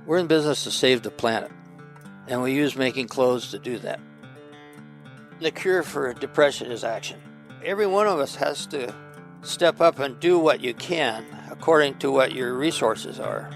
We're in business to save the planet, and we use making clothes to do that. The cure for depression is action. Every one of us has to step up and do what you can according to what your resources are.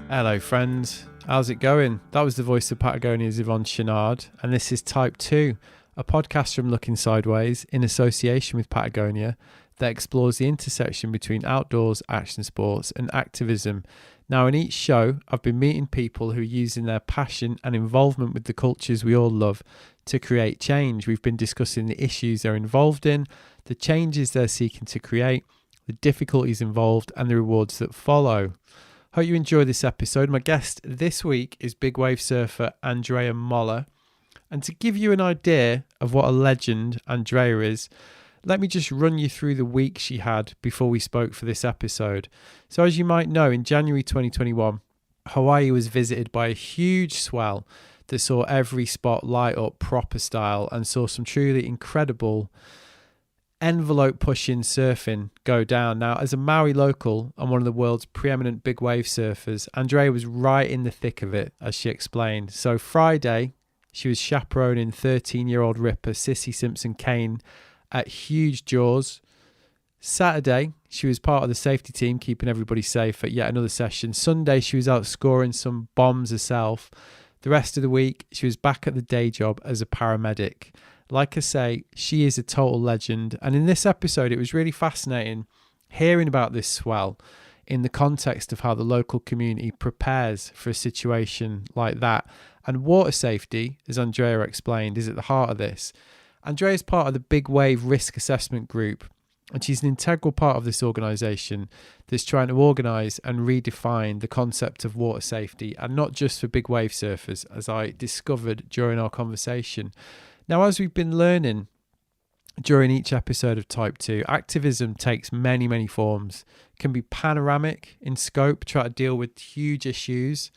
Hello, friends. How's it going? That was the voice of Patagonia's Yvonne Chenard, and this is Type 2, a podcast from Looking Sideways in association with Patagonia that explores the intersection between outdoors, action sports, and activism. Now, in each show, I've been meeting people who are using their passion and involvement with the cultures we all love to create change. We've been discussing the issues they're involved in, the changes they're seeking to create, the difficulties involved, and the rewards that follow. Hope you enjoy this episode. My guest this week is big wave surfer Andrea Moller. And to give you an idea of what a legend Andrea is, let me just run you through the week she had before we spoke for this episode. So as you might know, in January 2021, Hawaii was visited by a huge swell that saw every spot light up proper style and saw some truly incredible envelope pushing surfing go down. Now, as a Maui local and one of the world's preeminent big wave surfers, Andrea was right in the thick of it, as she explained. So Friday, she was chaperoning 13-year-old ripper Sissie Simpson Kane at huge jaws. Saturday, she was part of the safety team, keeping everybody safe at yet another session. Sunday, she was out scoring some bombs herself. The rest of the week, she was back at the day job as a paramedic. Like I say, she is a total legend. And in this episode, it was really fascinating hearing about this swell in the context of how the local community prepares for a situation like that. And water safety, as Andrea explained, is at the heart of this. Andrea is part of the Big Wave Risk Assessment Group, and she's an integral part of this organisation that's trying to organise and redefine the concept of water safety, and not just for big wave surfers, as I discovered during our conversation. Now, as we've been learning during each episode of Type 2, activism takes many, many forms. It can be panoramic in scope, try to deal with huge issues,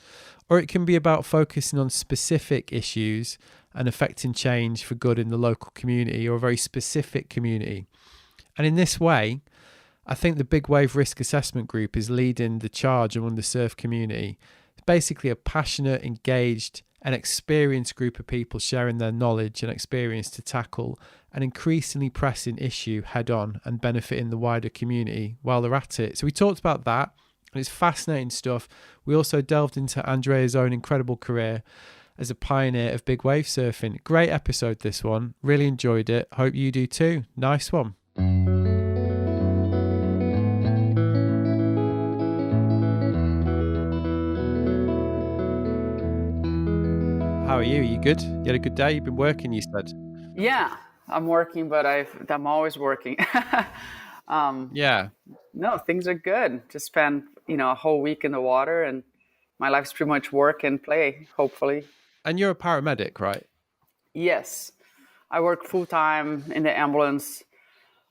or it can be about focusing on specific issues and affecting change for good in the local community or a very specific community. And in this way, I think the Big Wave Risk Assessment Group is leading the charge among the surf community. It's basically a passionate, engaged, and experienced group of people sharing their knowledge and experience to tackle an increasingly pressing issue head on and benefiting the wider community while they're at it. So we talked about that, and it's fascinating stuff. We also delved into Andrea's own incredible career as a pioneer of big wave surfing. Great episode, this one. Really enjoyed it. Hope you do too. Nice one. How are you? Are you good? You had a good day? You've been working, you said. Yeah, I'm working, but I'm always working. Yeah. No, things are good. Just spent, a whole week in the water, and my life's pretty much work and play, hopefully. And you're a paramedic, right? Yes, I work full time in the ambulance.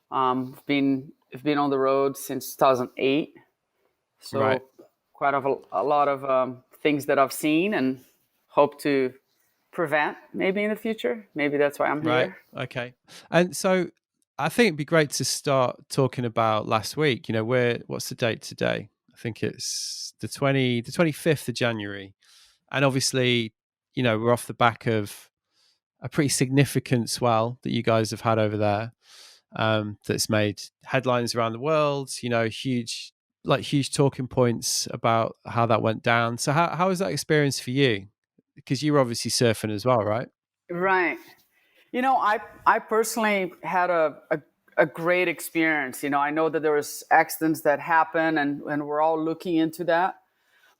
I've been on the road since 2008, so Right. quite a lot of things that I've seen and hope to prevent maybe in the future. Maybe that's why I'm Right. here. Okay. And so I think it'd be great to start talking about last week. What's the date today? I think it's the 25th of January. And obviously, we're off the back of a pretty significant swell that you guys have had over there, that's made headlines around the world, huge talking points about how that went down. So how was that experience for you? Because you were obviously surfing as well, right? Right. I personally had a great experience. I know that there was accidents that happen and we're all looking into that.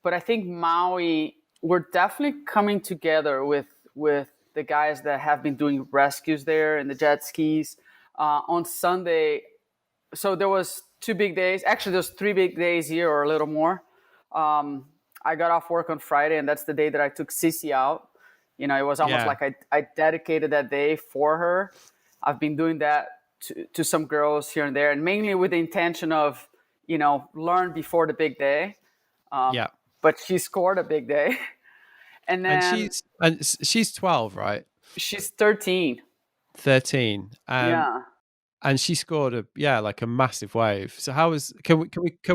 But I think Maui, we're definitely coming together with the guys that have been doing rescues there and the jet skis. On Sunday, so there was 2 big days. Actually, there's 3 big days here or a little more. I got off work on Friday, and that's the day that I took Sissie out. It was almost like I dedicated that day for her. I've been doing that to some girls here and there, and mainly with the intention of, learn before the big day. But she scored a big day. And then she's 12, right? She's 13. 13. Yeah. and she scored like a massive wave. So can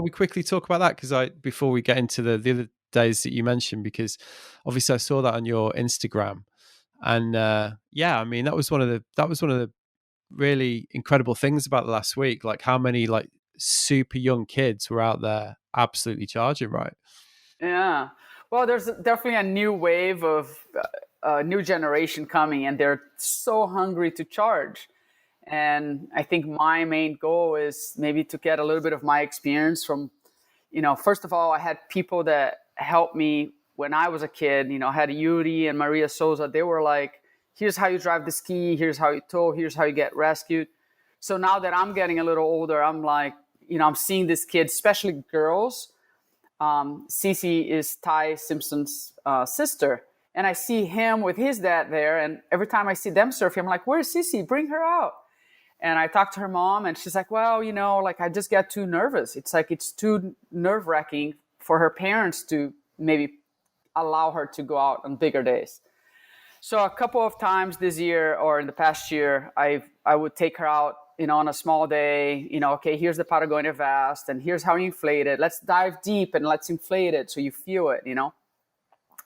we quickly talk about that? Because before we get into the other days that you mentioned, because obviously I saw that on your Instagram, and I mean that was one of the really incredible things about the last week, like how many like super young kids were out there absolutely charging, right? Yeah. Well, there's definitely a new wave of new generation coming, and they're so hungry to charge. And I think my main goal is maybe to get a little bit of my experience from, first of all, I had people that helped me when I was a kid. I had Yuri and Maria Souza. They were like, here's how you drive the ski, here's how you tow, here's how you get rescued. So now that I'm getting a little older, I'm like, I'm seeing these kids, especially girls. Sissie is Ty Simpson's sister. And I see him with his dad there. And every time I see them surfing, I'm like, where's Sissie? Bring her out. And I talked to her mom, and she's like, well, like I just get too nervous. It's like it's too nerve-wracking for her parents to maybe allow her to go out on bigger days. So a couple of times this year or in the past year, I would take her out, on a small day, okay, here's the Patagonia vest and here's how you inflate it. Let's dive deep and let's inflate it so you feel it,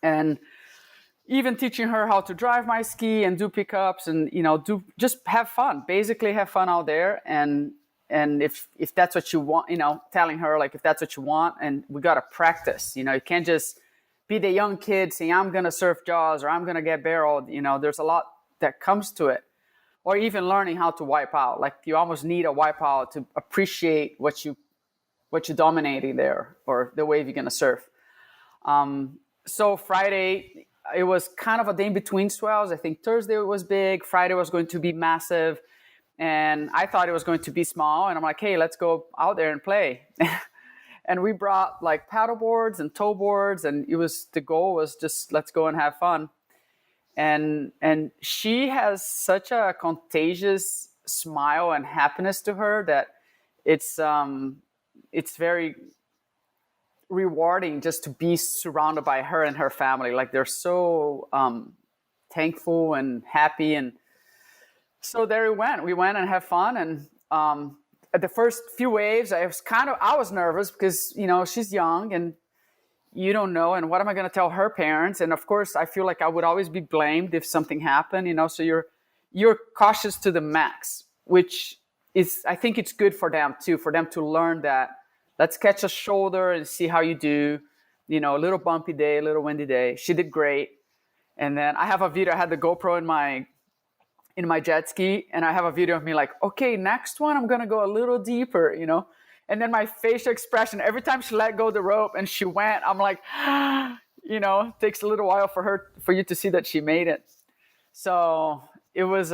And even teaching her how to drive my ski and do pickups and, just have fun, basically have fun out there. And if that's what you want, telling her like, if that's what you want, and we got to practice, you can't just be the young kid saying, I'm going to surf jaws or I'm going to get barreled. There's a lot that comes to it. Or even learning how to wipe out. Like you almost need a wipe out to appreciate what you're dominating there or the wave you're going to surf. So Friday, it was kind of a day in between swells. I think Thursday was big. Friday was going to be massive. And I thought it was going to be small. And I'm like, hey, let's go out there and play. And we brought like paddle boards and tow boards. And the goal was just, let's go and have fun. And she has such a contagious smile and happiness to her that it's very rewarding just to be surrounded by her and her family. Like they're so thankful and happy. And so there we went and had fun. And at the first few waves, I was nervous because, she's young and you don't know, and what am I going to tell her parents? And of course, I feel like I would always be blamed if something happened, so you're cautious to the max, which is, I think it's good for them too, for them to learn that let's catch a shoulder and see how you do, a little bumpy day, a little windy day. She did great. And then I have a video, I had the GoPro in my jet ski, and I have a video of me like, okay, next one, I'm going to go a little deeper, And then my facial expression, every time she let go of the rope and she went, I'm like, takes a little while for you to see that she made it. So it was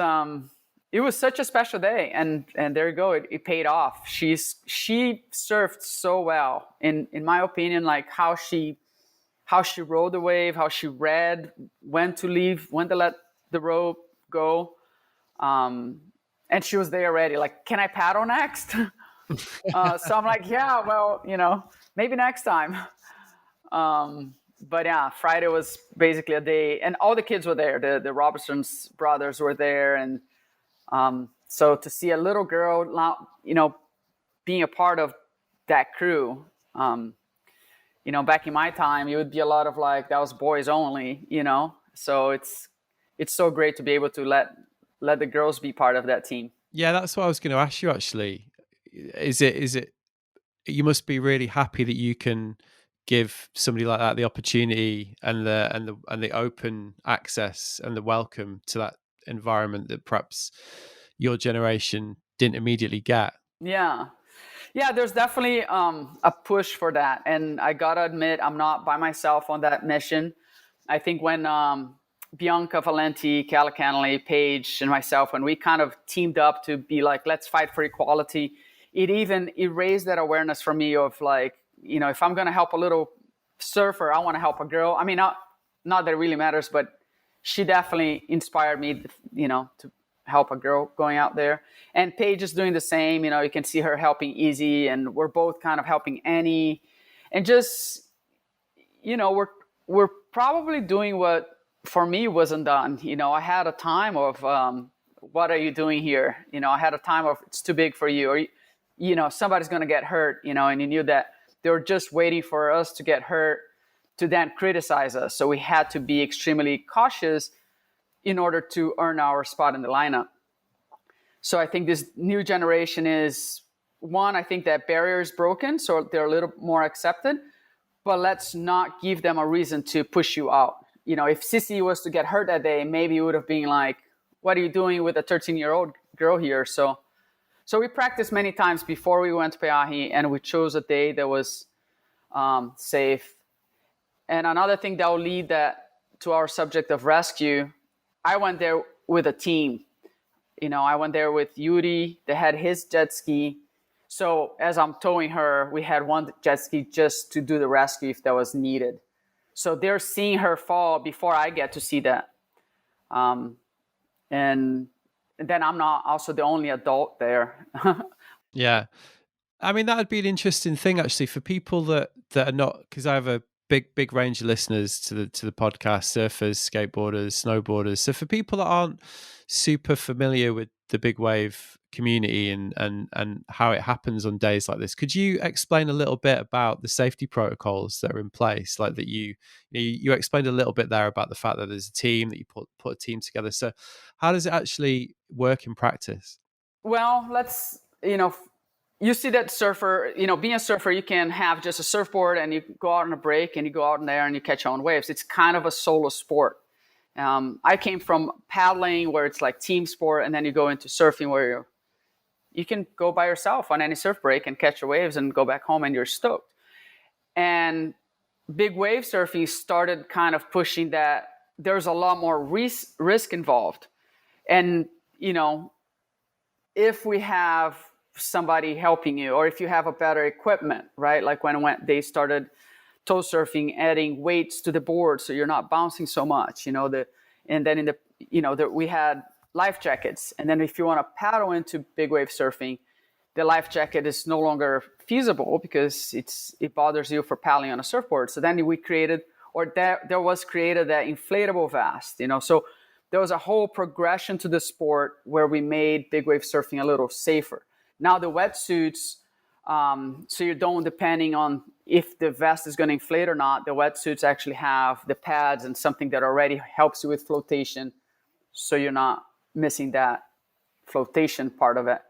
such a special day. And there you go. It paid off. She surfed so well in my opinion, like how she rode the wave, how she read when to leave, when to let the rope go. And she was there already. Like, can I paddle next? So I'm like, yeah, well, maybe next time. But yeah, Friday was basically a day, and all the kids were there. The Robertson's brothers were there, and so to see a little girl, being a part of that crew, back in my time, it would be a lot of like that was boys only, So it's so great to be able to let the girls be part of that team. Yeah, that's what I was going to ask you actually. Is it you must be really happy that you can give somebody like that the opportunity and the open access and the welcome to that environment that perhaps your generation didn't immediately get. Yeah, there's definitely a push for that, and I gotta admit I'm not by myself on that mission. I think when Bianca Valenti, Calla Canley, Paige, and myself, when we kind of teamed up to be like, let's fight for equality, it raised that awareness for me of like, if I'm going to help a little surfer, I want to help a girl. I mean, not that it really matters, but she definitely inspired me, to help a girl going out there. And Paige is doing the same. You can see her helping Izzy, and we're both kind of helping Annie. And just, we're probably doing what for me wasn't done. I had a time of what are you doing here? I had a time of, it's too big for you, or, somebody's going to get hurt, and you knew that they were just waiting for us to get hurt to then criticize us. So we had to be extremely cautious in order to earn our spot in the lineup. So I think this new generation is, one, I think that barrier is broken, so they're a little more accepted, but let's not give them a reason to push you out. If Sissie was to get hurt that day, maybe it would have been like, what are you doing with a 13-year-old girl here? So we practiced many times before we went to Pe'ahi, and we chose a day that was safe. And another thing that will lead to our subject of rescue, I went there with a team. I went there with Yuri that had his jet ski. So as I'm towing her, we had one jet ski just to do the rescue if that was needed. So they're seeing her fall before I get to see that. And then I'm not also the only adult there. Yeah. I mean, that would be an interesting thing actually for people that are not, because I have a big range of listeners to the podcast, surfers, skateboarders, snowboarders. So for people that aren't super familiar with the big wave community and how it happens on days like this, could you explain a little bit about the safety protocols that are in place? Like that you explained a little bit there about the fact that there's a team, that you put a team together. So how does it actually work in practice? Well, you see that surfer, being a surfer, you can have just a surfboard and you go out on a break and you go out in there and you catch your own waves. It's kind of a solo sport. I came from paddling where it's like team sport, and then you go into surfing where you can go by yourself on any surf break and catch your waves and go back home and you're stoked. And big wave surfing started kind of pushing that there's a lot more risk involved. And, if we have somebody helping you, or if you have a better equipment, right? Like when they started tow surfing, adding weights to the board so you're not bouncing so much, and then we had life jackets. And then if you want to paddle into big wave surfing, the life jacket is no longer feasible because it bothers you for paddling on a surfboard. So then we created, or there was created that inflatable vest, so there was a whole progression to the sport where we made big wave surfing a little safer. Now the wetsuits, so you don't, depending on if the vest is going to inflate or not, the wetsuits actually have the pads and something that already helps you with flotation, so you're not missing that flotation part of it.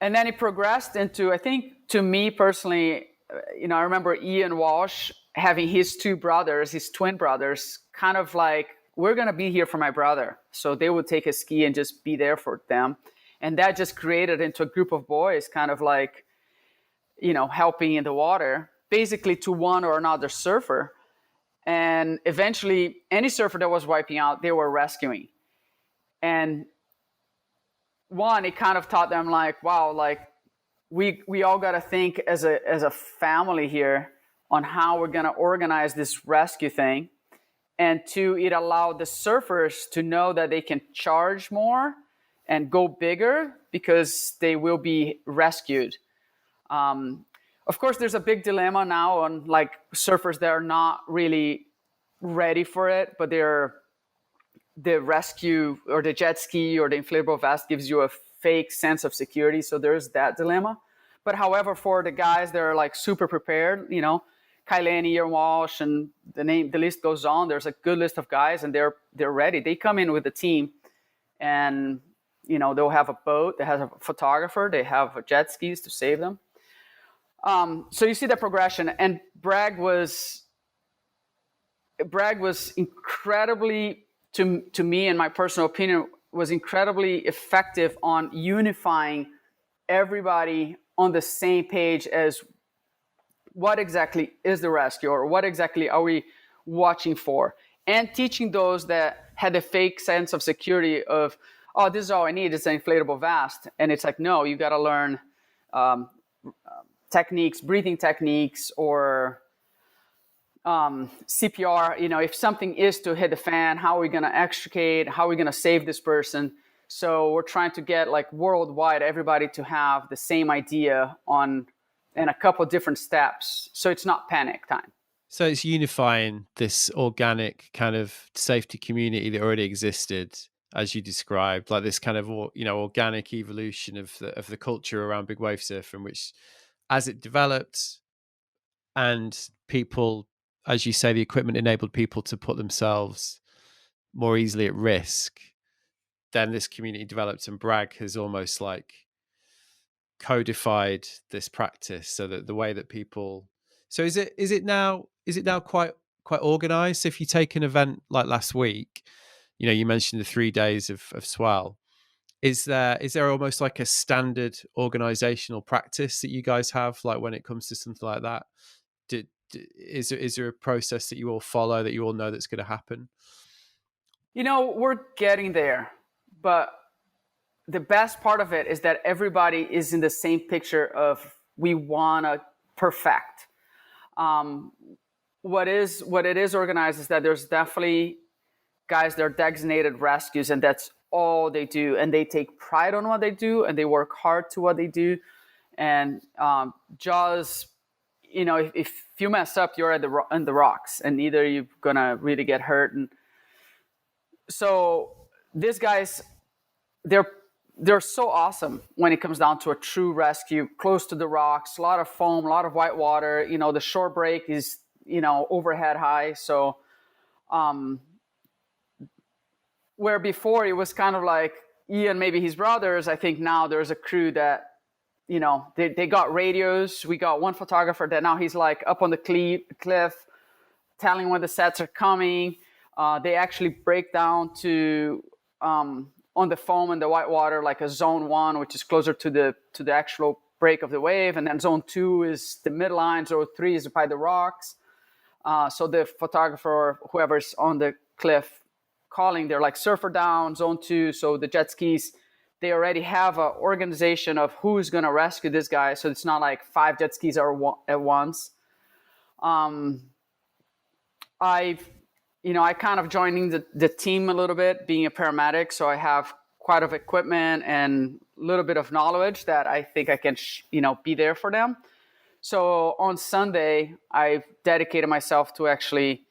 And then it progressed into, I think, to me personally, I remember Ian Walsh having his twin brothers, kind of like, we're going to be here for my brother. So they would take a ski and just be there for them. And that just created into a group of boys, kind of like, helping in the water, basically to one or another surfer. And eventually, any surfer that was wiping out, they were rescuing. And one, it kind of taught them like, wow, like we all got to think as a family here on how we're going to organize this rescue thing. And two, it allowed the surfers to know that they can charge more and go bigger because they will be rescued. Of course, there's a big dilemma now on like surfers that are not really ready for it, but the rescue or the jet ski or the inflatable vest gives you a fake sense of security. So there's that dilemma. But however, for the guys that are like super prepared, Kailani, Ian Walsh, and the list goes on. There's a good list of guys, and they're ready. They come in with a team, and they'll have a boat that has a photographer. They have jet skis to save them. So you see the progression. And Bragg was incredibly, to me, in my personal opinion, was incredibly effective on unifying everybody on the same page as what exactly is the rescue, or what exactly are we watching for, and teaching those that had a fake sense of security of, oh, this is all I need, it's an inflatable vest. And it's like, no, you got to learn techniques, breathing techniques, or CPR. If something is to hit the fan, how are we going to extricate? How are we going to save this person? So we're trying to get like worldwide everybody to have the same idea on, and a couple different steps, so it's not panic time. So it's unifying this organic kind of safety community that already existed as you described, like this kind of organic evolution of the culture around big wave surfing, which as it developed and people, as you say, the equipment enabled people to put themselves more easily at risk, then this community developed, and Bragg has almost like codified this practice so that the way that people, so is it now quite organized? So if you take an event like last week, you mentioned the 3 days of swell, is there almost like a standard organizational practice that you guys have, like when it comes to something like that? Is there a process that you all follow, that you all know that's going to happen? We're getting there, but the best part of it is that everybody is in the same picture of we want to perfect. What it is organized is that there's definitely guys that are designated rescues, and that's all they do, and they take pride on what they do, and they work hard to what they do. And Jaws, if you mess up, you're in the rocks, and either you're gonna really get hurt. And so these guys, they're so awesome when it comes down to a true rescue, close to the rocks, a lot of foam, a lot of white water. The shore break is overhead high, so where before it was kind of like Ian, maybe his brothers, I think now there's a crew that they got radios. We got one photographer that now he's like up on the cliff telling when the sets are coming. They actually break down to on the foam and the white water, like a zone 1, which is closer to the actual break of the wave, and then zone 2 is the midline, zone 3 is by the rocks. So the photographer or whoever's on the cliff calling, they're like surfer down, zone 2. So the jet skis, they already have an organization of who's going to rescue this guy. So it's not like 5 jet skis at once. I kind of joining the team a little bit, being a paramedic. So I have quite of equipment and a little bit of knowledge that I think I can, be there for them. So on Sunday, I dedicated myself to actually,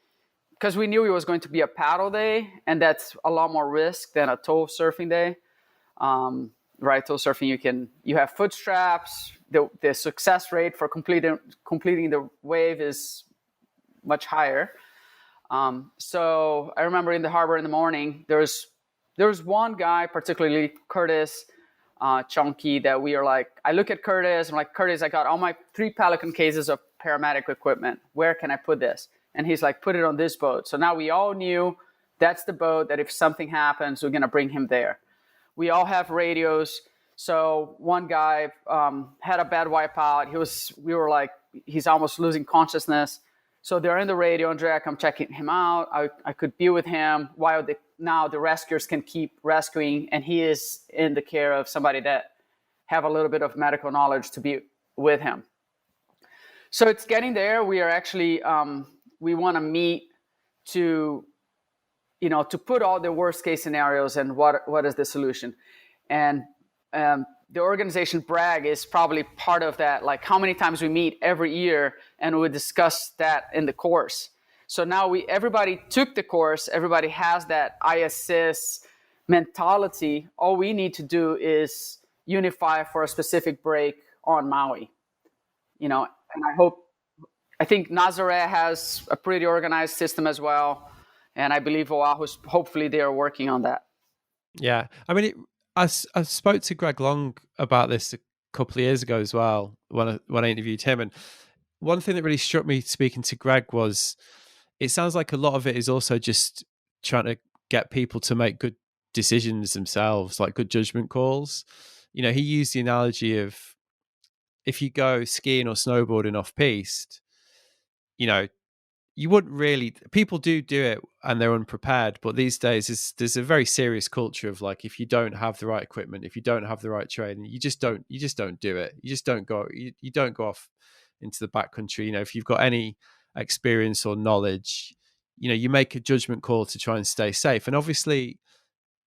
because we knew it was going to be a paddle day, and that's a lot more risk than a tow surfing day. Right, tow surfing, you have foot straps. The success rate for completing the wave is much higher. So I remember in the harbor in the morning, there was one guy, particularly Curtis, Chunky, that we are like, I look at Curtis, I'm like, Curtis, I got all my 3 Pelican cases of paramedic equipment. Where can I put this? And he's like, put it on this boat. So now we all knew that's the boat that if something happens, we're going to bring him there. We all have radios. So one guy had a bad wipeout. We were like, he's almost losing consciousness. So they're in the radio, Andrea, I'm checking him out. I could be with him while now the rescuers can keep rescuing, and he is in the care of somebody that have a little bit of medical knowledge to be with him. So it's getting there. We are actually, we want to meet to put all the worst case scenarios and what is the solution. And the organization Bragg is probably part of that, like how many times we meet every year and we discuss that in the course. So now everybody took the course, everybody has that ISIS mentality. All we need to do is unify for a specific break on Maui, and I think Nazaré has a pretty organized system as well. And I believe Oahu's, hopefully they are working on that. Yeah. I mean, I spoke to Greg Long about this a couple of years ago as well, when I interviewed him. And one thing that really struck me speaking to Greg was, it sounds like a lot of it is also just trying to get people to make good decisions themselves, like good judgment calls. He used the analogy of, if you go skiing or snowboarding off piste, you wouldn't really, people do it and they're unprepared, but these days there's a very serious culture of like, if you don't have the right equipment, if you don't have the right training, you just don't do it. You just don't go, you don't go off into the backcountry. If you've got any experience or knowledge, you make a judgment call to try and stay safe. And obviously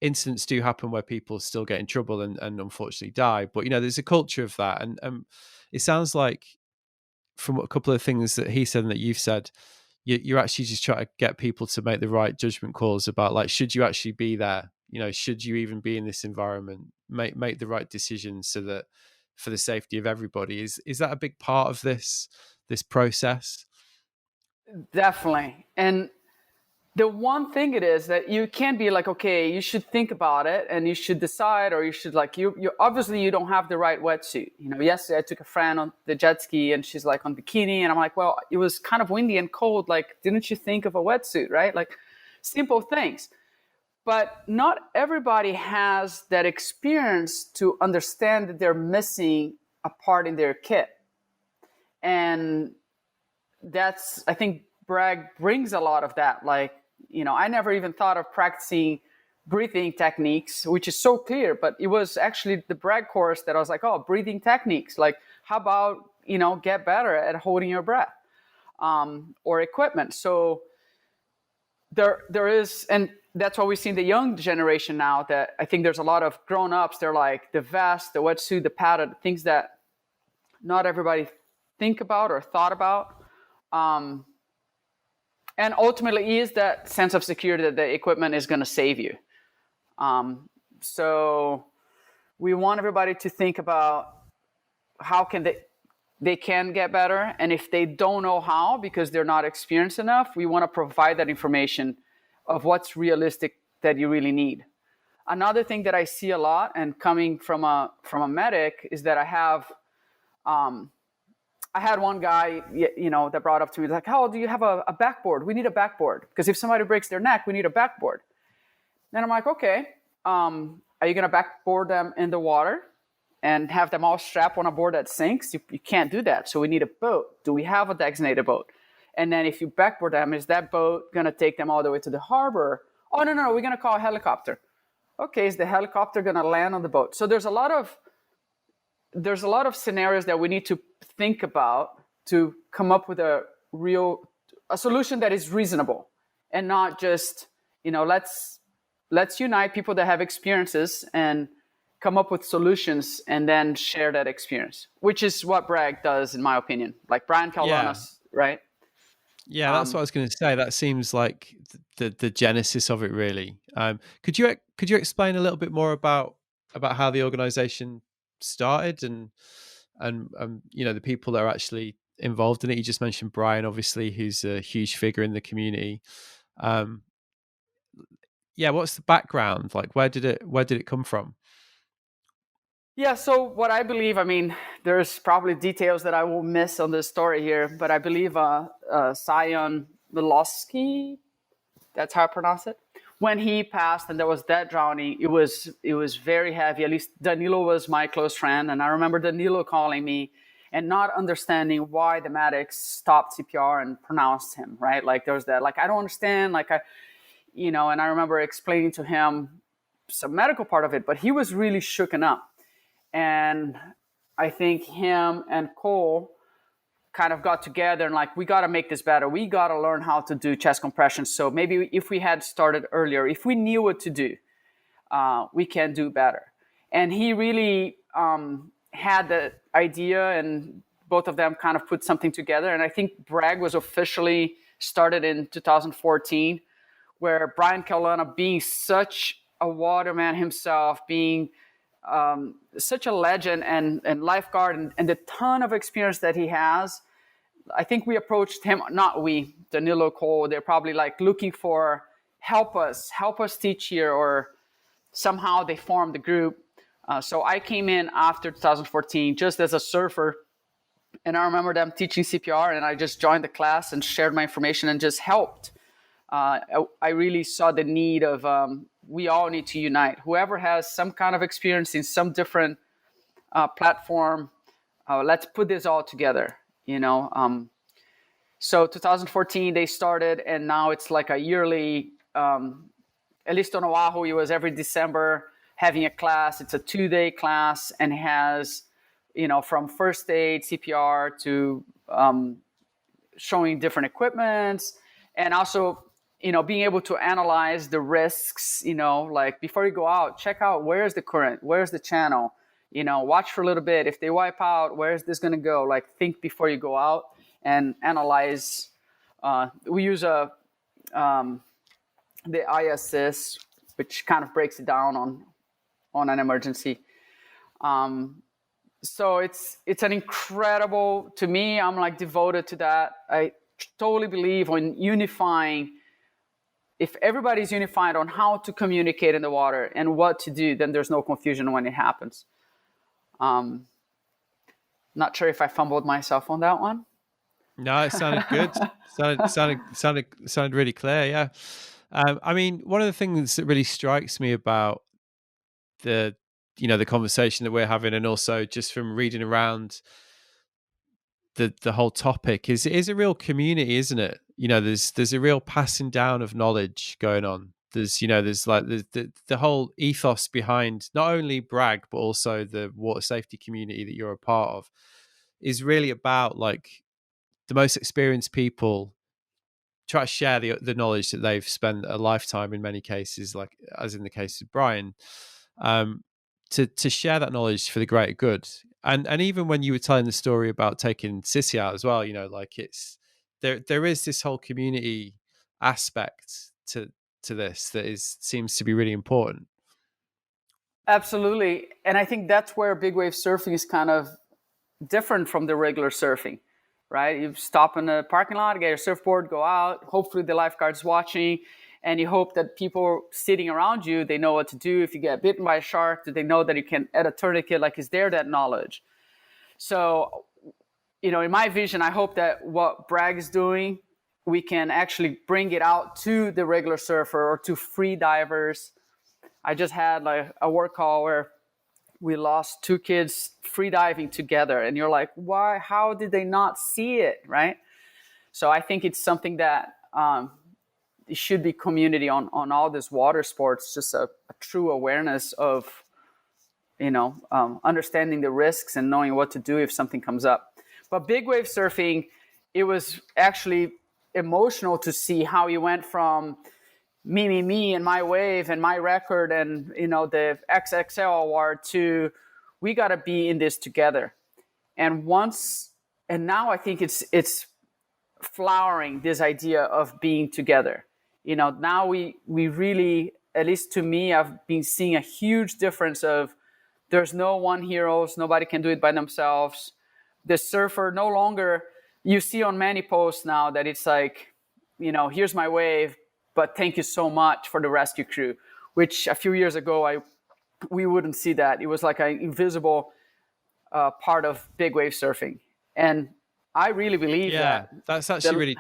incidents do happen where people still get in trouble and unfortunately die, but there's a culture of that. And it sounds like, from a couple of things that he said and that you've said, you're actually just trying to get people to make the right judgment calls about, like, should you actually be there should you even be in this environment, make the right decisions so that for the safety of everybody. Is that a big part of this process? Definitely. And the one thing it is that you can't be like, okay, you should think about it and you should decide, or you should like, you obviously you don't have the right wetsuit. Yesterday I took a friend on the jet ski and she's like on bikini, and I'm like, well, it was kind of windy and cold. Like, didn't you think of a wetsuit, right? Like simple things. But not everybody has that experience to understand that they're missing a part in their kit. And that's, I think Bragg brings a lot of that. Like, I never even thought of practicing breathing techniques, which is so clear, but it was actually the Bragg course that I was like, oh, breathing techniques. Like, how about, get better at holding your breath, or equipment. So there is, and that's what we see in the young generation now, that I think there's a lot of grown-ups. They're like the vest, the wetsuit, the padded, things that not everybody think about or thought about. And ultimately is that sense of security that the equipment is going to save you. So we want everybody to think about how can they can get better. And if they don't know how, because they're not experienced enough, we want to provide that information of what's realistic that you really need. Another thing that I see a lot, and coming from a medic, is that I had one guy, that brought up to me, like, oh, do you have a backboard? We need a backboard. Because if somebody breaks their neck, we need a backboard. And I'm like, okay, are you going to backboard them in the water and have them all strapped on a board that sinks? You can't do that. So we need a boat. Do we have a designated boat? And then if you backboard them, is that boat going to take them all the way to the harbor? Oh, no, we're going to call a helicopter. Okay, is the helicopter going to land on the boat? So there's a lot of scenarios that we need to think about to come up with a solution that is reasonable, and not just, let's unite people that have experiences and come up with solutions and then share that experience, which is what Bragg does, in my opinion. Like Brian Caldona's, right? Yeah, that's what I was going to say. That seems like the genesis of it, really. Could you explain a little bit more about how the organization started and the people that are actually involved in it? You just mentioned Brian, obviously, who's a huge figure in the community. What's the background? Like, where did it come from? Yeah, so what I believe, there's probably details that I will miss on this story here, but I believe Sion Milosky, that's how I pronounce it, when he passed and there was that drowning, it was very heavy. At least Danilo was my close friend, and I remember Danilo calling me and not understanding why the medics stopped CPR and pronounced him, right? Like, there was that, like, I don't understand, and I remember explaining to him some medical part of it, but he was really shooken up. And I think him and Cole kind of got together and like, we got to make this better. We got to learn how to do chest compressions. So maybe if we had started earlier, if we knew what to do, we can do better. And he really had the idea, and both of them kind of put something together. And I think Bragg was officially started in 2014, where Brian Caldona, being such a waterman himself, being such a legend and lifeguard and the ton of experience that he has, I think we approached him, not we, Danilo, Cole, they're probably like looking for help us teach here, or somehow they formed the group. So I came in after 2014 just as a surfer, and I remember them teaching CPR, and I just joined the class and shared my information and just helped. I really saw the need of we all need to unite. Whoever has some kind of experience in some different platform, let's put this all together, So 2014 they started, and now it's like a yearly, at least on Oahu, it was every December having a class. It's a 2-day class and has, from first aid, CPR to showing different equipments, and also being able to analyze the risks, like before you go out, check out where's the current, where's the channel, watch for a little bit. If they wipe out, where's this going to go? Like, think before you go out and analyze. We use the iAssist which kind of breaks it down on an emergency. So it's an incredible, to me, I'm like devoted to that. I totally believe in unifying. If everybody's unified on how to communicate in the water and what to do, then there's no confusion when it happens. Not sure if I fumbled myself on that one. No, it sounded good. sounded really clear. Yeah. I mean, one of the things that really strikes me about the conversation that we're having, and also just from reading around the whole topic, is it is a real community, isn't it? There's a real passing down of knowledge going on. There's like the whole ethos behind not only Bragg but also the water safety community that you're a part of is really about like the most experienced people try to share the knowledge that they've spent a lifetime in many cases, like as in the case of Brian, to share that knowledge for the greater good. And even when you were telling the story about taking Sissie out as well, like it's there is this whole community aspect to this that seems to be really important. Absolutely. And I think that's where big wave surfing is kind of different from the regular surfing, right? You stop in the parking lot, get your surfboard, go out. Hopefully the lifeguard's watching, and you hope that people sitting around you, they know what to do. If you get bitten by a shark, they know that you can add a tourniquet, like is there that knowledge? So, in my vision, I hope that what Bragg is doing, we can actually bring it out to the regular surfer or to free divers. I just had like a work call where we lost 2 kids free diving together, and you're like, why? How did they not see it, right? So I think it's something that it should be community on all this water sports, just a true awareness of, understanding the risks and knowing what to do if something comes up. But big wave surfing, it was actually emotional to see how you went from me and my wave and my record and the XXL award to we got to be in this together. And now I think it's flowering, this idea of being together. Now we really, at least to me, I've been seeing a huge difference of there's no one heroes, nobody can do it by themselves. The surfer no longer, you see on many posts now that it's like, here's my wave, but thank you so much for the rescue crew, which a few years ago, we wouldn't see that. It was like an invisible part of big wave surfing. And I really believe that. That's actually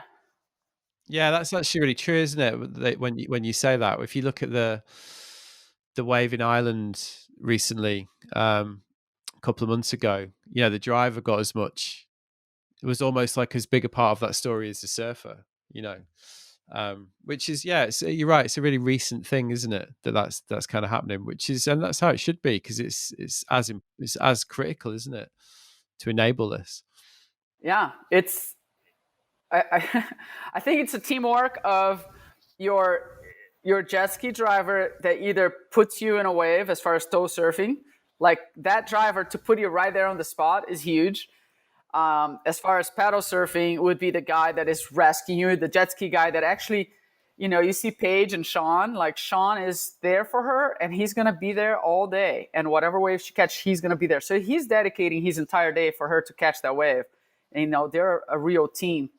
that's actually really true, isn't it? When you say that, if you look at the wave in Ireland recently, a couple of months ago, the driver got as much. It was almost like as big a part of that story as the surfer, which is, you're right. It's a really recent thing, isn't it? That's kind of happening, and that's how it should be, because it's as critical, isn't it, to enable this? Yeah, I think it's a teamwork of your jet ski driver that either puts you in a wave as far as tow surfing, like that driver to put you right there on the spot is huge. As far as paddle surfing would be the guy that is rescuing you, the jet ski guy that actually, you see Paige and Sean, like Sean is there for her and he's going to be there all day. And whatever wave she catches, he's going to be there. So he's dedicating his entire day for her to catch that wave. And, they're a real team.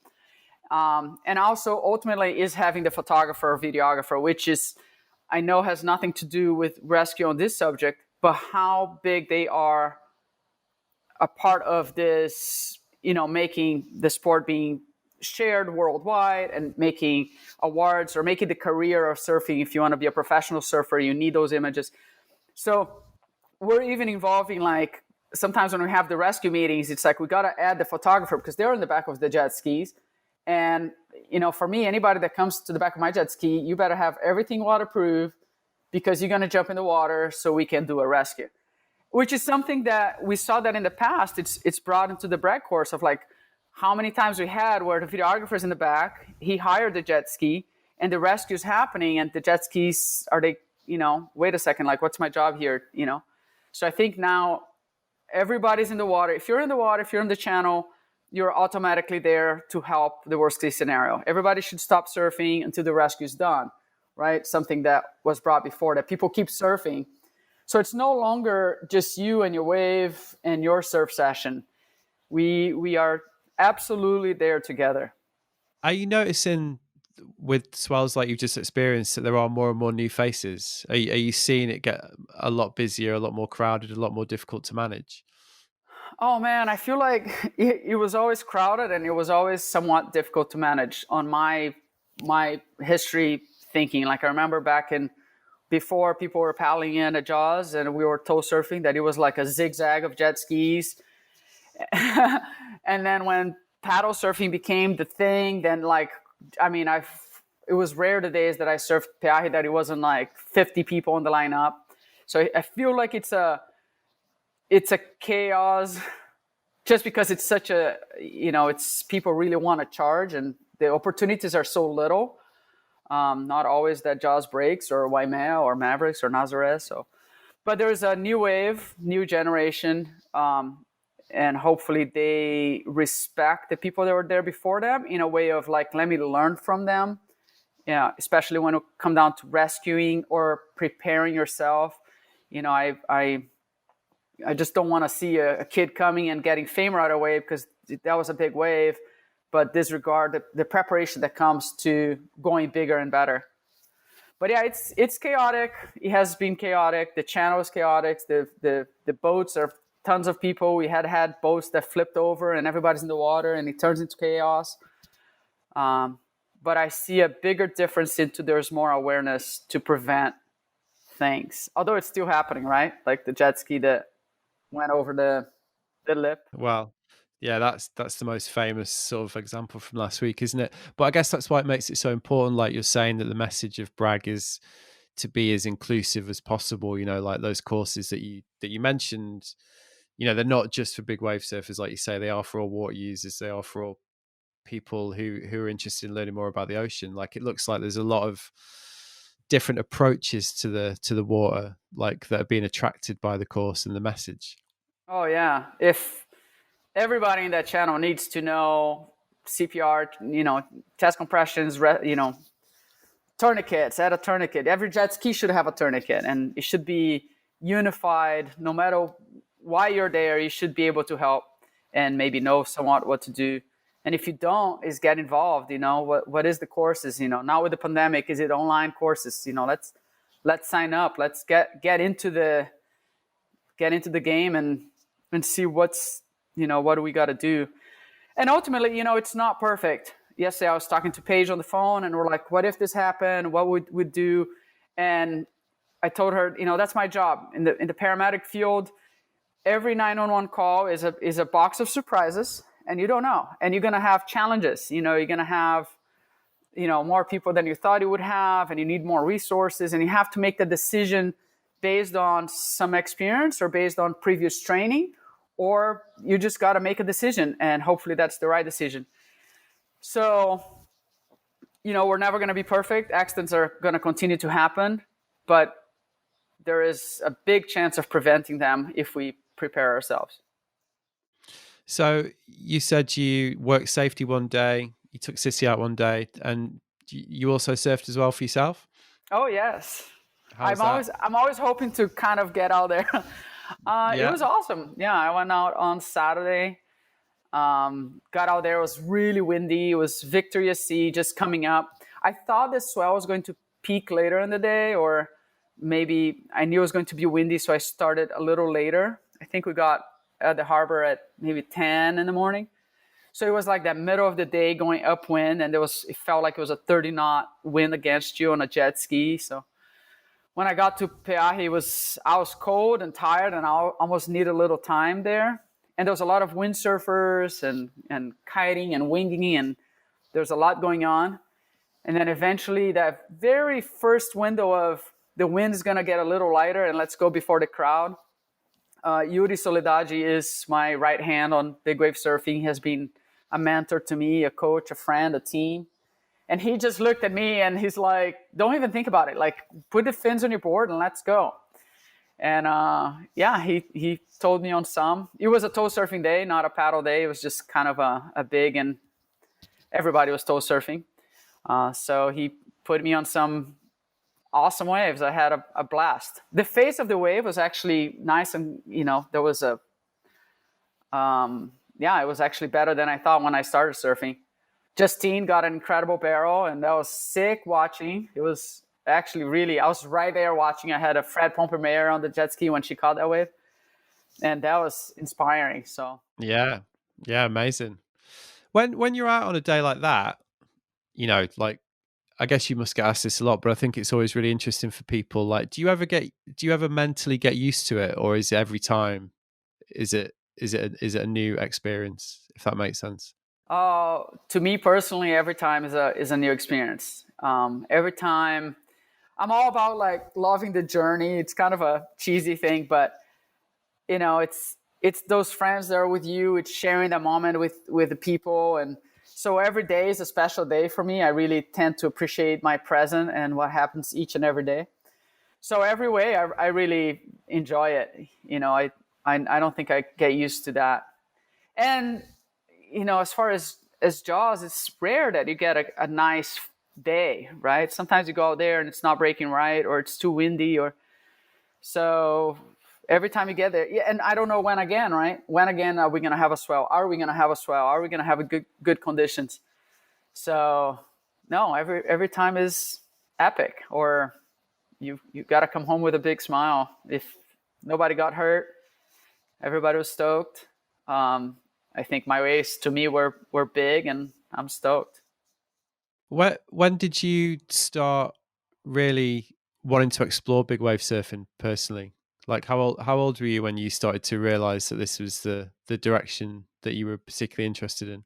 And also ultimately is having the photographer or videographer, which is, I know has nothing to do with rescue on this subject, but how big they are a part of this, making the sport being shared worldwide and making awards or making the career of surfing. If you want to be a professional surfer, you need those images. So we're even involving, like, sometimes when we have the rescue meetings, it's like we got to add the photographer because they're in the back of the jet skis. And, for me, anybody that comes to the back of my jet ski, you better have everything waterproof because you're going to jump in the water so we can do a rescue, which is something that we saw that in the past. It's brought into the Bragg course of like how many times we had where the videographer's in the back, he hired the jet ski and the rescue's happening and the jet skis wait a second, like what's my job here, So I think now everybody's in the water. If you're in the water, if you're in the channel, you're automatically there to help the worst case scenario. Everybody should stop surfing until the rescue is done. right? Something that was brought before that people keep surfing. So it's no longer just you and your wave and your surf session. We are absolutely there together. Are you noticing with swells like you've just experienced that there are more and more new faces? Are you seeing it get a lot busier, a lot more crowded, a lot more difficult to manage? Oh man, I feel like it was always crowded and it was always somewhat difficult to manage on my history thinking. Like I remember back in before people were paddling in at Jaws and we were tow surfing, that it was like a zigzag of jet skis. And then when paddle surfing became the thing, then it was rare the days that I surfed Peahi that it wasn't like 50 people in the lineup. So I feel like it's a chaos just because it's such a, it's people really want to charge and the opportunities are so little. Not always that Jaws breaks or Waimea or Mavericks or Nazareth. So, but there's a new wave, new generation. And hopefully they respect the people that were there before them in a way of like, let me learn from them. Yeah, especially when it comes down to rescuing or preparing yourself. I just don't want to see a kid coming and getting fame right away because that was a big wave, but disregard the preparation that comes to going bigger and better. But yeah, it's chaotic. It has been chaotic. The channel is chaotic. The boats are tons of people. We had boats that flipped over and everybody's in the water and it turns into chaos. But I see a bigger difference into there's more awareness to prevent things. Although it's still happening, right? Like the jet ski that went over the lip. Well, yeah, that's the most famous sort of example from last week, isn't it? But I guess that's why it makes it so important, like you're saying, that the message of Bragg is to be as inclusive as possible. Like those courses that you mentioned, they're not just for big wave surfers, like you say. They are for all water users. They are for all people who are interested in learning more about the ocean. Like it looks like there's a lot of different approaches to the water, like that are being attracted by the course and the message. Oh yeah, if everybody in that channel needs to know CPR, chest compressions, tourniquets, add a tourniquet. Every jet ski should have a tourniquet and it should be unified. No matter why you're there, you should be able to help and maybe know somewhat what to do. And if you don't, is get involved, what is the courses, now with the pandemic, is it online courses? Let's sign up. Let's get into the game and see what's, what do we got to do? And ultimately, it's not perfect. Yesterday I was talking to Paige on the phone and we're like, what if this happened? What would we do? And I told her, that's my job in the paramedic field. Every 911 call is a box of surprises and you don't know. And you're going to have challenges. You're going to have, more people than you thought you would have, and you need more resources, and you have to make the decision based on some experience or based on previous training, or you just got to make a decision and hopefully that's the right decision. So, we're never going to be perfect. Accidents are going to continue to happen, but there is a big chance of preventing them if we prepare ourselves. So you said you worked safety one day, you took Sissie out one day, and you also surfed as well for yourself? Oh yes. I'm always hoping to kind of get out there. It was awesome. Yeah, I went out on Saturday. Got out there. It was really windy. It was Victoria Sea just coming up. I thought the swell was going to peak later in the day, or maybe I knew it was going to be windy, so I started a little later. I think we got at the harbor at maybe 10 in the morning. So it was like that middle of the day going upwind, and it felt like it was a 30 knot wind against you on a jet ski. So when I got to Peahi, I was cold and tired, and I almost needed a little time there. And there was a lot of windsurfers and kiting and winging, and there's a lot going on. And then eventually that very first window of the wind is going to get a little lighter, and let's go before the crowd. Yuri Soledade is my right hand on big wave surfing. He has been a mentor to me, a coach, a friend, a team. And he just looked at me and he's like, don't even think about it. Like, put the fins on your board and let's go. And he told me on some. It was a tow surfing day, not a paddle day. It was just kind of a big, and everybody was tow surfing. So he put me on some awesome waves. I had a blast. The face of the wave was actually nice, and there was a it was actually better than I thought when I started surfing. Justine got an incredible barrel, and that was sick watching. It was actually really, I was right there watching. I had a Fred Pompermeyer on the jet ski when she caught that wave, and that was inspiring. So yeah, amazing. When you're out on a day like that, like, I guess you must get asked this a lot, but I think it's always really interesting for people. Like, do you ever mentally get used to it, or is it every time? Is it a new experience, if that makes sense? To me personally, every time is a new experience. Every time, I'm all about like loving the journey. It's kind of a cheesy thing, but it's those friends that are with you. It's sharing that moment with the people, and so every day is a special day for me. I really tend to appreciate my present and what happens each and every day. So every way, I really enjoy it. I don't think I get used to that. And as far as Jaws, it's rare that you get a nice day, right? Sometimes you go out there and it's not breaking right, or it's too windy, or so. Every time you get there, and I don't know when again, right? When again are we going to have a swell? Are we going to have a swell? Are we going to have a good conditions? So, no, every time is epic, or you got to come home with a big smile. If nobody got hurt, everybody was stoked. I think my waves to me were big, and I'm stoked. When did you start really wanting to explore big wave surfing personally? Like, how old were you when you started to realize that this was the direction that you were particularly interested in?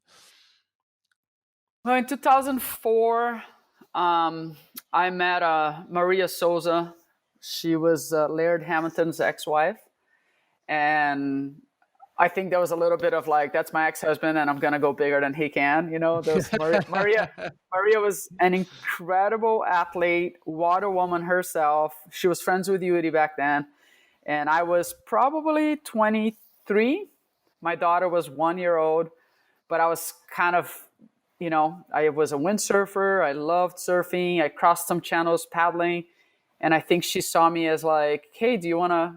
Well, in 2004, I met Maria Souza. She was Laird Hamilton's ex-wife, and I think there was a little bit of like, that's my ex-husband, and I'm gonna go bigger than he can. Maria was an incredible athlete, water woman herself. She was friends with Yuri back then. And I was probably 23. My daughter was 1 year old, but I was kind of, I was a windsurfer. I loved surfing. I crossed some channels paddling. And I think she saw me as like, hey, do you want to?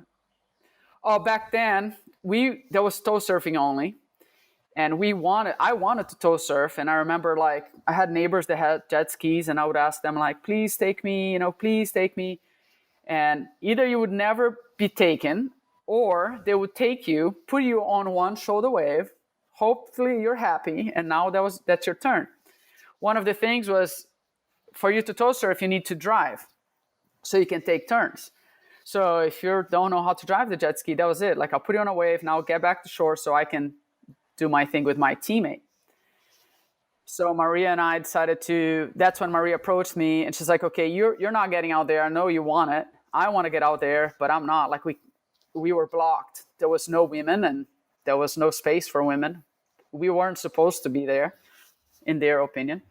Oh, back then, there was tow surfing only. And I wanted to tow surf. And I remember like, I had neighbors that had jet skis, and I would ask them like, please take me, please take me. And either you would never be taken, or they would take you, put you on one shoulder wave. Hopefully you're happy, and now that's your turn. One of the things was, for you to tow surf, you need to drive, so you can take turns. So if you don't know how to drive the jet ski, that was it. Like, I'll put you on a wave, now get back to shore so I can do my thing with my teammate. So Maria and I decided that's when Maria approached me, and she's like, okay, you're not getting out there. I know you want it. I want to get out there, but I'm not. Like, we were blocked. There was no women, and there was no space for women. We weren't supposed to be there, in their opinion.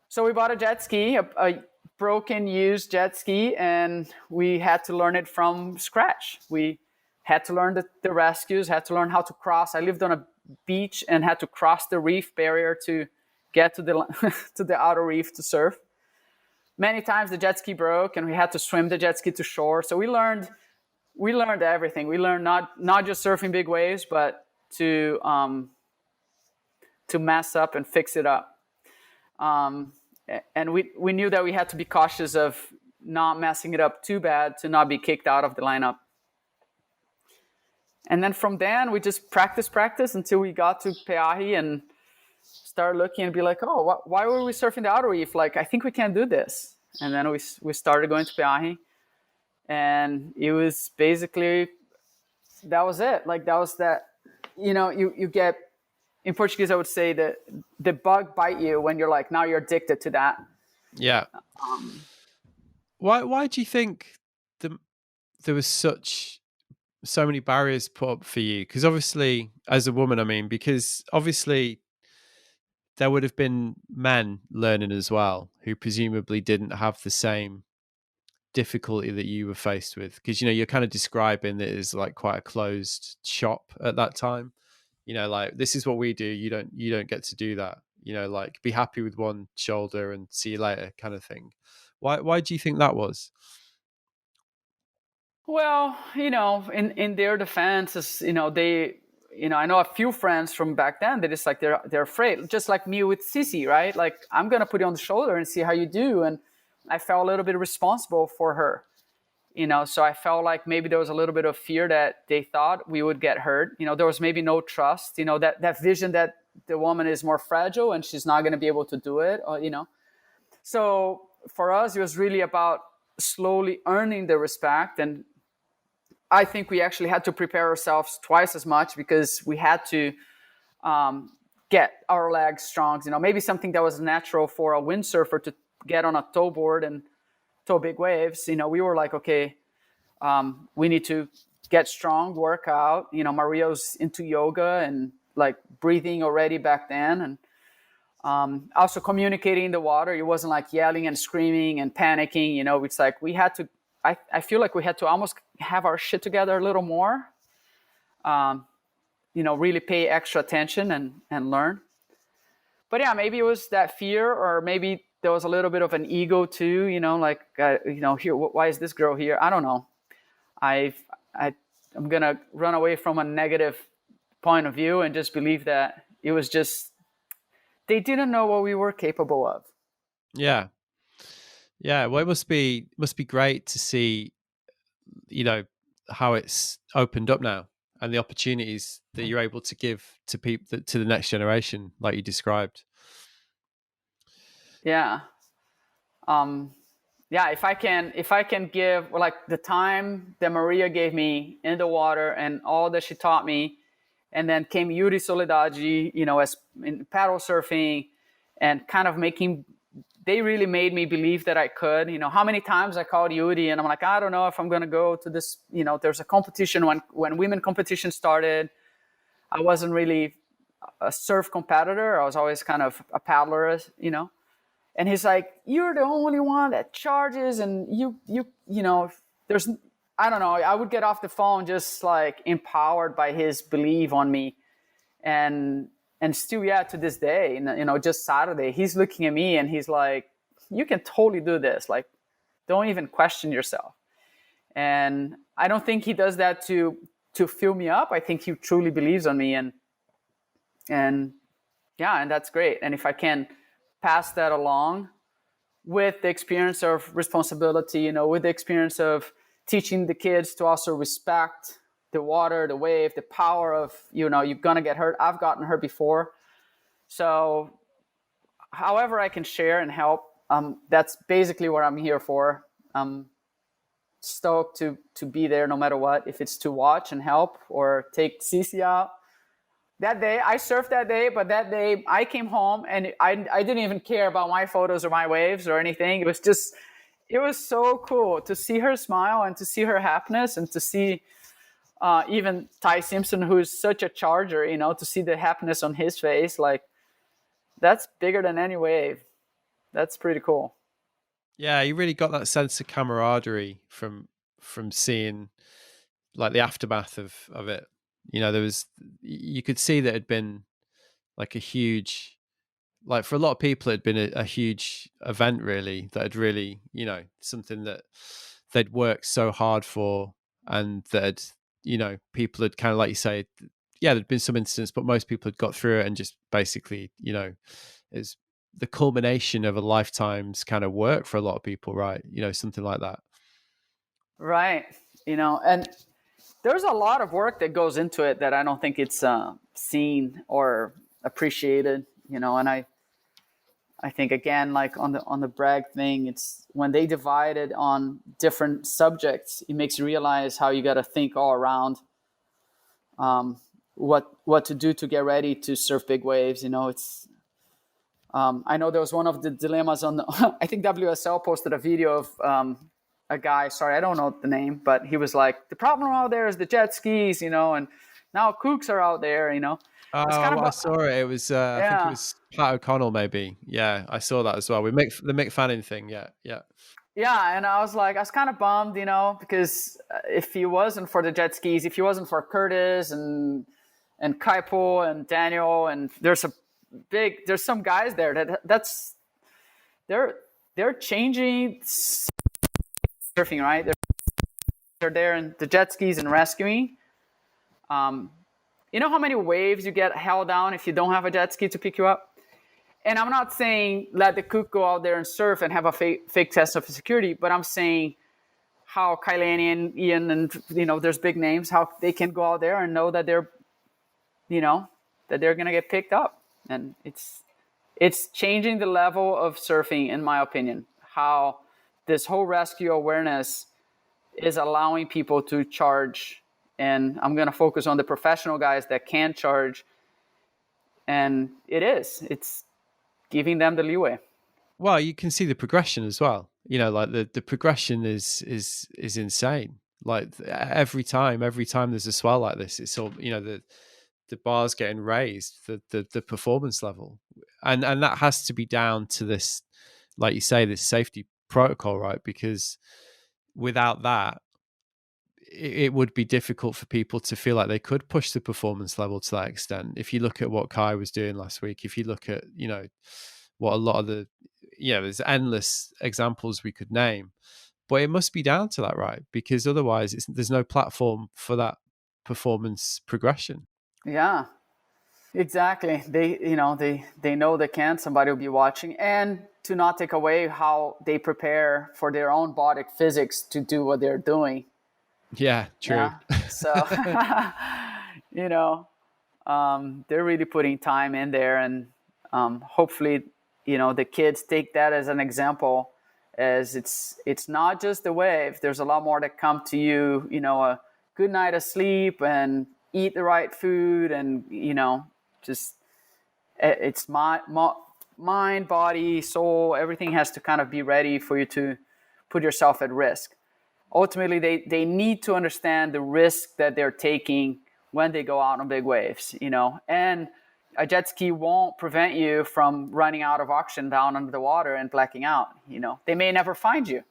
So we bought a jet ski, a broken, used jet ski, and we had to learn it from scratch. We had to learn the rescues, had to learn how to cross. I lived on a beach and had to cross the reef barrier to get to the to the outer reef to surf. Many times the jet ski broke, and we had to swim the jet ski to shore. So we learned everything. We learned not just surfing big waves, but to mess up and fix it up. And we knew that we had to be cautious of not messing it up too bad to not be kicked out of the lineup. And then from then, we just practice until we got to Peahi and start looking and be like, oh, why were we surfing the outer reef? Like, I think we can do this. And then we started going to Peahi, and it was basically, that was it. Like, that was that, you get, in Portuguese, I would say that the bug bite you when you're like, now you're addicted to that. Yeah. Why do you think there was so many barriers put up for you? Because obviously, as a woman, because obviously there would have been men learning as well who presumably didn't have the same difficulty that you were faced with. Because, you're kind of describing it as like quite a closed shop at that time. Like, this is what we do. You don't get to do that. Like, be happy with one shoulder and see you later kind of thing. Why do you think that was? Well, in their defense, they, I know a few friends from back then that it's like they're afraid, just like me with Sissie, right? Like, I'm gonna put you on the shoulder and see how you do, and I felt a little bit responsible for her, so I felt like maybe there was a little bit of fear that they thought we would get hurt. There was maybe no trust, that vision that the woman is more fragile and she's not gonna be able to do it, or So for us, it was really about slowly earning the respect. And I think we actually had to prepare ourselves twice as much because we had to get our legs strong. Maybe something that was natural for a windsurfer to get on a tow board and tow big waves. We were like, okay, we need to get strong, work out. Maria was into yoga and like breathing already back then. And also communicating in the water. It wasn't like yelling and screaming and panicking. It's like we had to, I feel like we had to almost have our shit together a little more, really pay extra attention and learn. But yeah, maybe it was that fear, or maybe there was a little bit of an ego too, here, why is this girl here? I don't know. I'm going to run away from a negative point of view and just believe that it was just, they didn't know what we were capable of. Yeah. Well, it must be great to see, how it's opened up now and the opportunities that you're able to give to people, to the next generation, like you described. Yeah. If I can give, like, the time that Maria gave me in the water and all that she taught me, and then came Yuri Soledade, as in paddle surfing, and kind of they really made me believe that I could. How many times I called Yuri and I'm like, I don't know if I'm going to go to this, there's a competition. When women competition started, I wasn't really a surf competitor. I was always kind of a paddler, and he's like, you're the only one that charges, and there's, I don't know, I would get off the phone just like empowered by his belief on me. And still, to this day, just Saturday, he's looking at me and he's like, you can totally do this. Like, don't even question yourself. And I don't think he does that to fill me up. I think he truly believes on me, and that's great. And if I can pass that along with the experience of responsibility, with the experience of teaching the kids to also respect the water, the wave, the power of, you're going to get hurt. I've gotten hurt before. So however I can share and help, that's basically what I'm here for. I'm stoked to be there no matter what, if it's to watch and help or take Sissie out. That day, I surfed that day, but that day I came home and I didn't even care about my photos or my waves or anything. It was so cool to see her smile and to see her happiness, and to see even Ty Simpson, who is such a charger, to see the happiness on his face. Like, that's bigger than any wave. That's pretty cool. Yeah, you really got that sense of camaraderie from seeing like the aftermath of it. You could see that it had been like a huge, like for a lot of people, it had been a huge event, really, that had really, something that they'd worked so hard for, and that people had kind of, like you say, there'd been some incidents, but most people had got through it and just basically, it's the culmination of a lifetime's kind of work for a lot of people, right? Something like that. Right. And there's a lot of work that goes into it that I don't think it's seen or appreciated, and I think, again, like on the brag thing, it's when they divide it on different subjects, it makes you realize how you got to think all around what to do to get ready to surf big waves. It's I know there was one of the dilemmas on I think WSL posted a video of a guy, sorry, I don't know the name, but he was like, the problem out there is the jet skis, and now kooks are out there, I saw it. It was, I think it was Pat O'Connell, maybe. Yeah, I saw that as well. The Mick Fanning thing. Yeah. Yeah, and I was kind of bummed, because if he wasn't for the jet skis, if he wasn't for Curtis and Kaipo and Daniel, and there's some guys there they're changing surfing, right? They're there in the jet skis and rescuing. You know how many waves you get held down if you don't have a jet ski to pick you up? And I'm not saying let the cook go out there and surf and have a fake test of security, but I'm saying how Kailani and Ian and, there's big names, how they can go out there and know that they're going to get picked up. And it's changing the level of surfing, in my opinion, how this whole rescue awareness is allowing people to charge. And I'm going to focus on the professional guys that can charge. And it's giving them the leeway. Well, you can see the progression as well. Like the progression is insane. Like every time there's a swell like this, it's all, the bar's getting raised, the performance level. And that has to be down to this, like you say, this safety protocol, right? Because without that, it would be difficult for people to feel like they could push the performance level to that extent. If you look at what Kai was doing last week, if you look at, what a lot of there's endless examples we could name, but it must be down to that, right? Because otherwise there's no platform for that performance progression. Yeah, exactly. They know they can, somebody will be watching, and to not take away how they prepare for their own body physics to do what they're doing. Yeah, true. Yeah. So, they're really putting time in there, and hopefully, the kids take that as an example, as it's not just the wave. There's a lot more that come to you, a good night of sleep and eat the right food, and, just it's mind, body, soul, everything has to kind of be ready for you to put yourself at risk. Ultimately, they need to understand the risk that they're taking when they go out on big waves, and a jet ski won't prevent you from running out of oxygen down under the water and blacking out. They may never find you.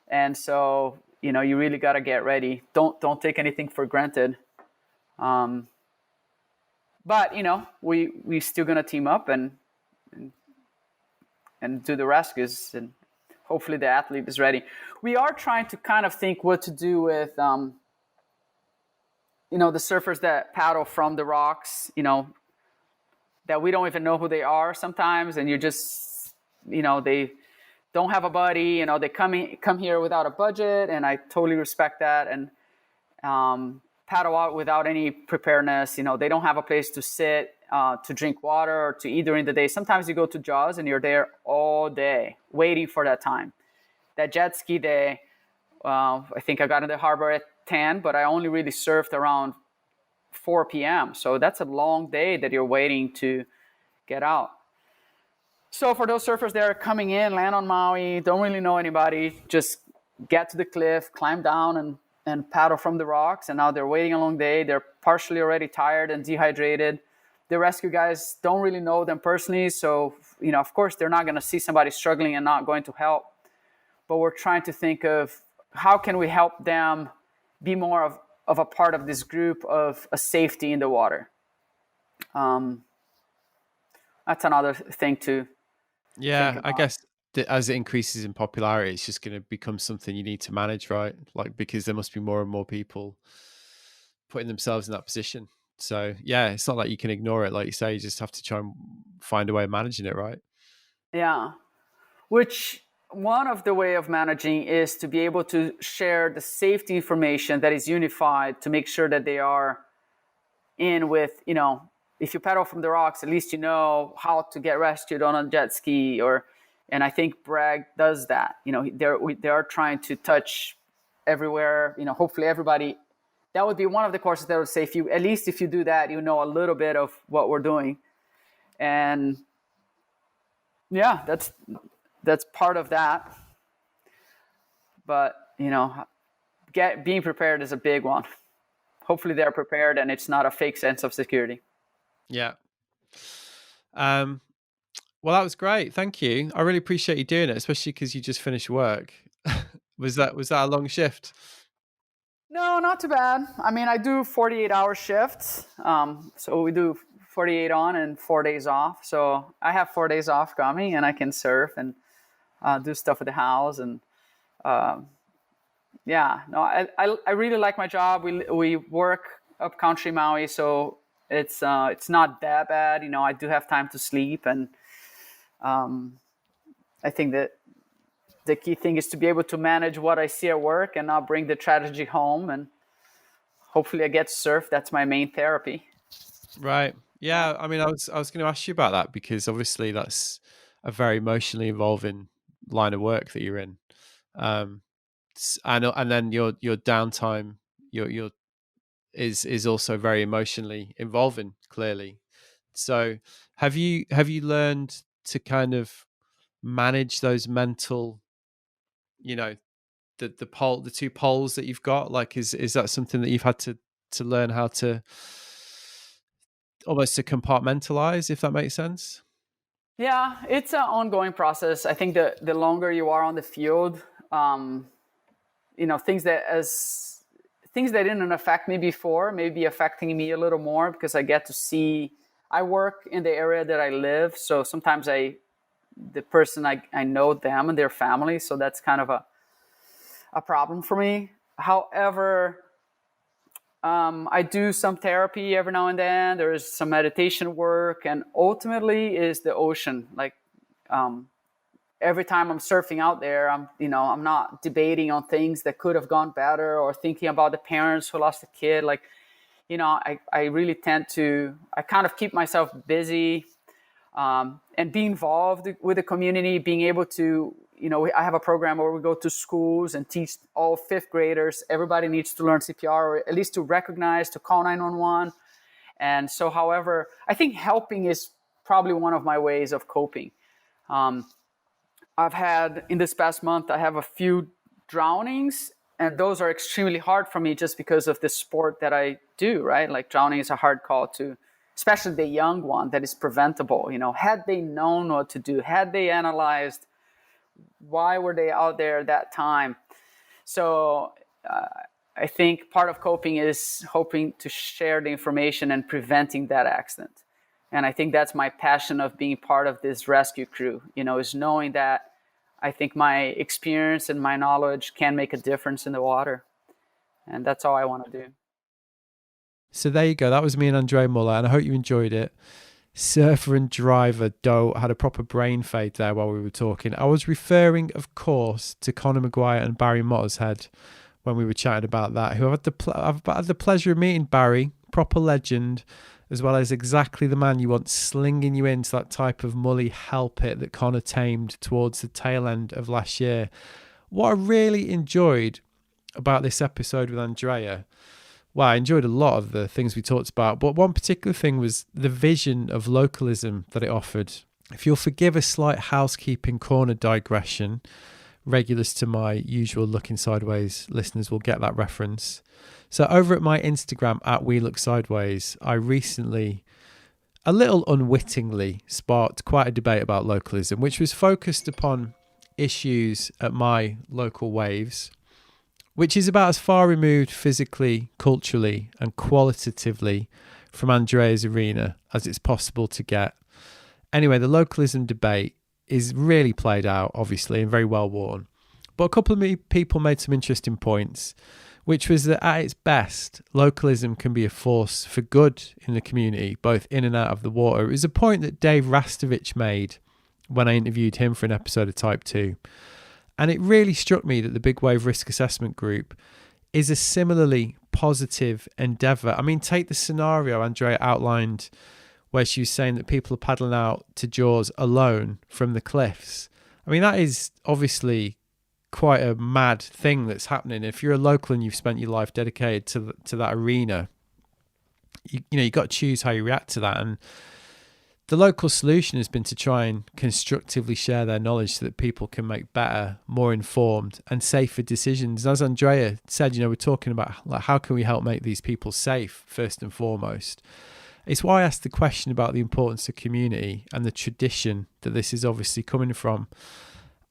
And so, you really got to get ready. Don't take anything for granted. But, we still going to team up and do the rescues, and hopefully the athlete is ready. We are trying to kind of think what to do with, the surfers that paddle from the rocks, that we don't even know who they are sometimes. And you just, they don't have a buddy, they come here without a budget. And I totally respect that. And paddle out without any preparedness. They don't have a place to sit, to drink water, or to eat during the day. Sometimes you go to Jaws and you're there all day waiting for that time. That jet ski day, I think I got in the harbor at 10, but I only really surfed around 4 p.m. So that's a long day that you're waiting to get out. So for those surfers that are coming in, land on Maui, don't really know anybody, just get to the cliff, climb down and paddle from the rocks. And now they're waiting a long day. They're partially already tired and dehydrated. The rescue guys don't really know them personally. So, of course, they're not going to see somebody struggling and not going to help. But we're trying to think of how can we help them be more of a part of this group of a safety in the water. That's another thing to think about. I guess as it increases in popularity, it's just going to become something you need to manage, right? Like, because there must be more and more people putting themselves in that position. So yeah, it's not like you can ignore it. Like you say, you just have to try and find a way of managing it, right? Yeah. Which one of the way of managing is to be able to share the safety information that is unified to make sure that they are in with, if you paddle from the rocks, at least you know how to get rescued on a jet ski, and I think Bragg does that. They are trying to touch everywhere. Hopefully everybody. That would be one of the courses that would say if you do that, you know a little bit of what we're doing, and yeah, that's part of that. But being prepared is a big one. Hopefully they're prepared and it's not a fake sense of security. Yeah. Well, that was great. Thank you. I really appreciate you doing it, especially because you just finished work. Was that a long shift? No, not too bad. I mean, I do 48-hour shifts. So we do 48 on and 4 days off. So I have 4 days off coming and I can surf. And do stuff at the house. And yeah, no, I really like my job. We work up country Maui, so it's not that bad. I do have time to sleep, and I think that the key thing is to be able to manage what I see at work and not bring the tragedy home. And hopefully I get to surf. That's my main therapy. Right. Yeah. I mean, I was going to ask you about that, because obviously that's a very emotionally involving line of work that you're in. And then your downtime, your is also very emotionally involving, clearly. So have you learned to kind of manage those mental, the two poles that you've got? Like, is that something that you've had to learn how to almost to compartmentalize, if that makes sense? Yeah, it's an ongoing process. I think the longer you are on the field, things that didn't affect me before may be affecting me a little more, because I get to see. I work in the area that I live, so sometimes the person I know them and their family, so that's kind of a problem for me. However, I do some therapy every now and then. There is some meditation work, and ultimately is the ocean. Like every time I'm surfing out there, I'm not debating on things that could have gone better or thinking about the parents who lost a kid. Like, I really tend to, I kind of keep myself busy and be involved with the community, being able to, I have a program where we go to schools and teach all fifth graders. Everybody needs to learn CPR, or at least to recognize, to call 911. And so, however, I think helping is probably one of my ways of coping. I've had, in this past month, I have a few drownings, and those are extremely hard for me just because of the sport that I do, right? Like, drowning is a hard call to, especially the young one that is preventable. Had they known what to do, had they analyzed why were they out there at that time. So I think part of coping is hoping to share the information and preventing that accident. And I think that's my passion of being part of this rescue crew, is knowing that I think my experience and my knowledge can make a difference in the water. And that's all I want to do. So there you go. That was me and Andrea Moller, and I hope you enjoyed it. Surfer and driver Doe had a proper brain fade there while we were talking. I was referring, of course, to Conor Maguire and Barry Mottershead when we were chatting about that, who I've had the pleasure of meeting. Barry, proper legend, as well as exactly the man you want slinging you into that type of mully hell pit that Conor tamed towards the tail end of last year. What I really enjoyed about this episode with Andrea, well, I enjoyed a lot of the things we talked about, but one particular thing was the vision of localism that it offered. If you'll forgive a slight housekeeping corner digression, regulars to my usual Looking Sideways listeners will get that reference. So over at my Instagram, at We Look Sideways, I recently, a little unwittingly, sparked quite a debate about localism, which was focused upon issues at my local waves, which is about as far removed physically, culturally, and qualitatively from Andrea's arena as it's possible to get. Anyway, the localism debate is really played out, obviously, and very well worn. But a couple of people made some interesting points, which was that at its best, localism can be a force for good in the community, both in and out of the water. It was a point that Dave Rastovich made when I interviewed him for an episode of Type 2. And it really struck me that the Big Wave Risk Assessment Group is a similarly positive endeavour. I mean, take the scenario Andrea outlined where she was saying that people are paddling out to Jaws alone from the cliffs. I mean, that is obviously quite a mad thing that's happening. If you're a local and you've spent your life dedicated to that arena, you've got to choose how you react to that. And the local solution has been to try and constructively share their knowledge so that people can make better, more informed and safer decisions. As Andrea said, we're talking about like, how can we help make these people safe first and foremost. It's why I asked the question about the importance of community and the tradition that this is obviously coming from.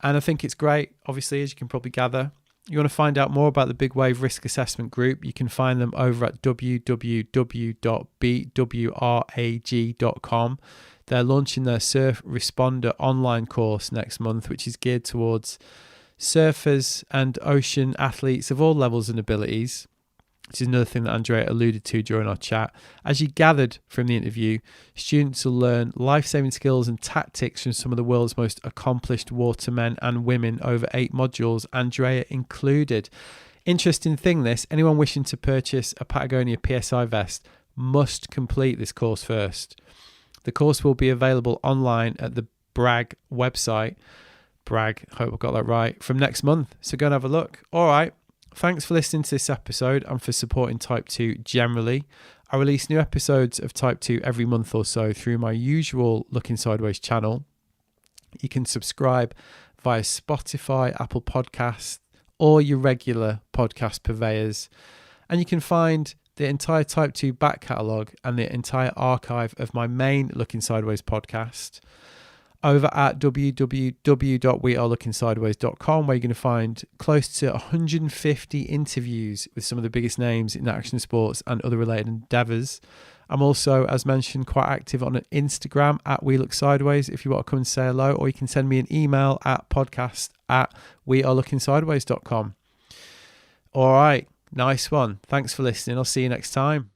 And I think it's great, obviously, as you can probably gather. You want to find out more about the Big Wave Risk Assessment Group, you can find them over at www.bwrag.com. They're launching their Surf Responder online course next month, which is geared towards surfers and ocean athletes of all levels and abilities, which is another thing that Andrea alluded to during our chat. As you gathered from the interview, students will learn life-saving skills and tactics from some of the world's most accomplished watermen and women over 8 modules, Andrea included. Interesting thing this, anyone wishing to purchase a Patagonia PSI vest must complete this course first. The course will be available online at the Bragg website. Bragg, hope I got that right, from next month. So go and have a look. All right. Thanks for listening to this episode and for supporting Type 2 generally. I release new episodes of Type 2 every month or so through my usual Looking Sideways channel. You can subscribe via Spotify, Apple Podcasts, or your regular podcast purveyors. And you can find the entire Type 2 back catalogue and the entire archive of my main Looking Sideways podcast over at www.wearelooking.sideways.com, where you're going to find close to 150 interviews with some of the biggest names in action sports and other related endeavours. I'm also, as mentioned, quite active on Instagram at We Look Sideways if you want to come and say hello, or you can send me an email at podcast@wearelooking.sideways.com. All right. Nice one. Thanks for listening. I'll see you next time.